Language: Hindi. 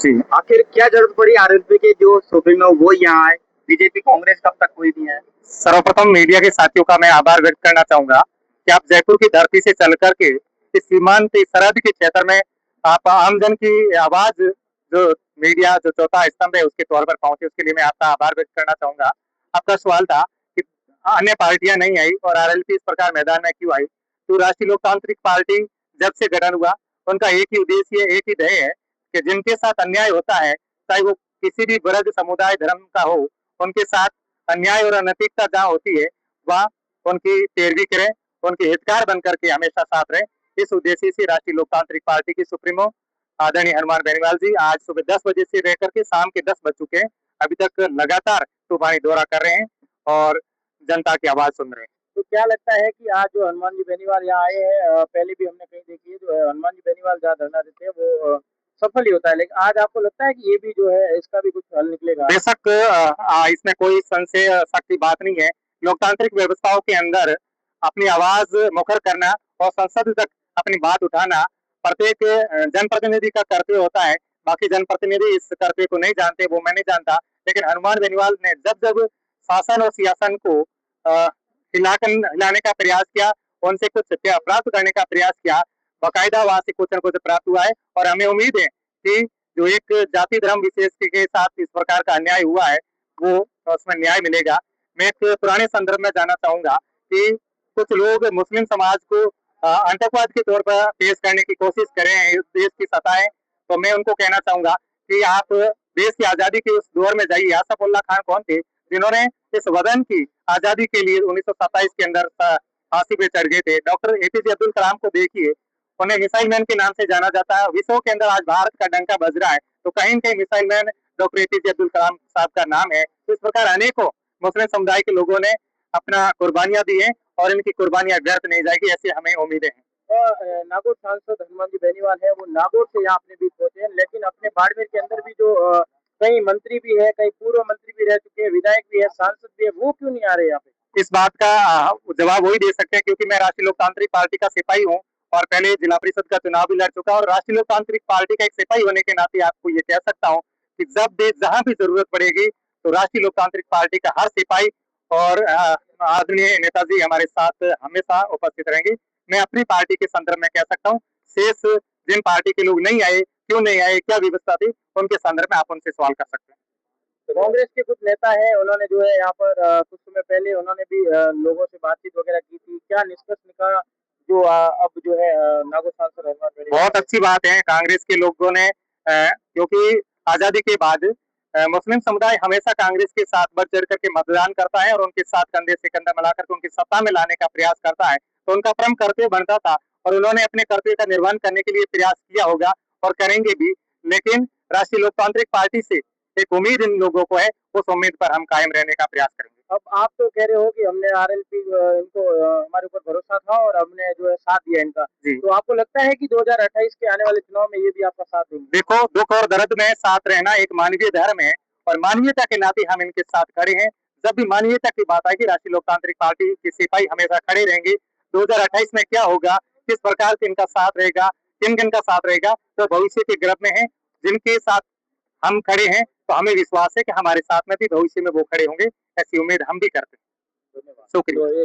जी। आखिर क्या जरूरत पड़ी आरएलपी के जो सुप्रीमो वो यहाँ आए? बीजेपी कांग्रेस कब तक कोई नहीं है। सर्वप्रथम मीडिया के साथियों का मैं आभार व्यक्त करना चाहूंगा कि आप जयपुर की धरती से चल करके इस सीमांत इस सरहद के क्षेत्र में आप आमजन की आवाज जो मीडिया जो चौथा स्तंभ है उसके तौर पर पहुंचे, उसके लिए मैं आपका आभार व्यक्त करना चाहूंगा। आपका सवाल था कि अन्य पार्टियां नहीं आई और आरएलपी इस प्रकार मैदान में क्यों आई। तो राष्ट्रीय लोकतांत्रिक पार्टी जब से गठन हुआ उनका एक ही उद्देश्य एक ही ध्येय है कि जिनके साथ अन्याय होता है, चाहे वो किसी भी वर्ग समुदाय धर्म का हो, उनके साथ अन्याय और अनैतिकता जहाँ होती है वह उनकी पैरवी करें, उनके हितकार बन करके हमेशा साथ रहें। इस उद्देश्य से राष्ट्रीय लोकतांत्रिक पार्टी की सुप्रीमो आदरणीय हनुमान बेनीवाल जी आज सुबह 10 बजे से लेकर के शाम के 10 बज चुके हैं, अभी तक लगातार सुबानी दौरा कर रहे हैं और जनता की आवाज सुन रहे हैं। तो क्या लगता है कि आज जो हनुमान जी बेनीवाल यहाँ आए हैं, पहले भी हमने कहीं देखी है, जो हनुमान जी बेनीवाल जहाँ धरना देते हैं वो सफल ही होता है, लेकिन आज आपको लगता है कि ये भी जो है इसका भी कुछ हल निकलेगा? बेशक इसमें कोई संशय शक की बात नहीं है। लोकतांत्रिक व्यवस्थाओं के अंदर अपनी आवाज मुखर करना और संसद तक अपनी बात उठाना प्रत्येक जनप्रतिनिधि का कर्तव्य होता है। बाकी जनप्रतिनिधि इस कर्तव्य को नहीं जानते, वो मैं नहीं जानता, लेकिन हनुमान बेनीवाल ने जब जब शासन और सियासन को हिलाने का प्रयास किया, उनसे कुछ प्राप्त करने का प्रयास किया, बाकायदा वहां से कुछ न कुछ प्राप्त हुआ है और हमें उम्मीद है कि जो एक जाति धर्म विशेष के साथ इस प्रकार का अन्याय हुआ है वो उसमें न्याय मिलेगा। मैं एक पुराने संदर्भ में जाना चाहूंगा कि कुछ लोग मुस्लिम समाज को आतंकवाद के तौर पर पेश करने की कोशिश कर रहे हैं इस देश की सत्ताएं, तो मैं उनको कहना चाहूंगा कि आप देश की आजादी के उस दौर में जाइए। आसफ उल्ला खान कौन थे जिन्होंने इस वतन की आजादी के लिए 1927 के अंदर फांसी पे चढ़ गए थे। डॉक्टर एपीजे अब्दुल कलाम को देखिए, उन्हें मिसाइल मैन के नाम से जाना जाता है। विश्व के अंदर आज भारत का डंका बज रहा है तो कहीं न कहीं missile man doctor APJ Abdul Kalam साहब का नाम है। तो इस प्रकार अनेकों मुस्लिम समुदाय के लोगों ने अपना कुर्बानियां दी हैं और इनकी कुर्बानियां व्यर्थ नहीं जाएगी, ऐसी हमें उम्मीदें हैं। नागौर सांसद हनुमान जी बेनीवाल है, वो नागौर से यहाँ अपने बीच पहुंचे हैं, लेकिन अपने बाड़मेर के अंदर भी जो कई मंत्री भी है, कई पूर्व मंत्री भी रह चुके हैं, विधायक भी है, सांसद भी है, वो क्यों नहीं आ रहे यहाँ पे? इस बात का जवाब वही दे सकते हैं क्योंकि मैं राष्ट्रीय लोकतांत्रिक पार्टी का सिपाही हूँ और पहले जिला परिषद का चुनाव भी लड़ चुका और राष्ट्रीय लोकतांत्रिक पार्टी का एक सिपाही होने के नाते आपको ये कह सकता हूँ कि जब भी जहां भी जरूरत पड़ेगी तो राष्ट्रीय लोकतांत्रिक पार्टी का हर सिपाही और आदरणीय नेताजी हमारे साथ हमेशा उपस्थित रहेंगे। मैं अपनी पार्टी के संदर्भ में कह सकता हूँ, शेष जिन पार्टी के लोग नहीं आए, क्यों नहीं आए, क्या व्यवस्था थी, उनके संदर्भ में आप उनसे सवाल कर सकते हैं। कांग्रेस के कुछ नेता हैं, उन्होंने जो है यहाँ पर कुछ समय पहले उन्होंने भी लोगों से बातचीत वगैरह की थी। क्या निष्कर्ष निकाला जो अब जो है नागौर सांसद हनुमान बेनीवाल? बहुत अच्छी बात है कांग्रेस के लोगों ने क्योंकि आजादी के बाद मुस्लिम समुदाय हमेशा कांग्रेस के साथ बढ़ चढ़ करके मतदान करता है और उनके साथ कंधे से कंधा मिलाकर के उनकी सत्ता में लाने का प्रयास करता है, तो उनका परम कर्तव्य बनता था और उन्होंने अपने कर्तव्य का निर्वहन करने के लिए प्रयास किया होगा और करेंगे भी। लेकिन राष्ट्रीय लोकतांत्रिक पार्टी से एक उम्मीद इन लोगों को है, उस उम्मीद पर हम कायम रहने का प्रयास करेंगे। अब आप तो कह रहे हो कि हमने आरएलपी इनको हमारे ऊपर भरोसा था और हमने जो है साथ दिया इनका। जी। तो आपको लगता है कि 2028 के आने वाले चुनाव में ये भी आपका साथ देंगे? देखो, दुख और दर्द में साथ रहना एक मानवीय धर्म है और मानवीयता के नाते हम इनके साथ खड़े हैं। जब भी मानवीयता की बात आएगी राष्ट्रीय लोकतांत्रिक पार्टी के सिपाही हमेशा खड़े रहेंगे। 2028 में क्या होगा, किस प्रकार से इनका साथ रहेगा, किन किन का साथ रहेगा, तो भविष्य के गर्भ में है। जिनके साथ हम खड़े हैं तो हमें विश्वास है कि हमारे साथ में भी भविष्य में वो खड़े होंगे, ऐसी उम्मीद हम भी करते हैं। धन्यवाद। शुक्रिया। तो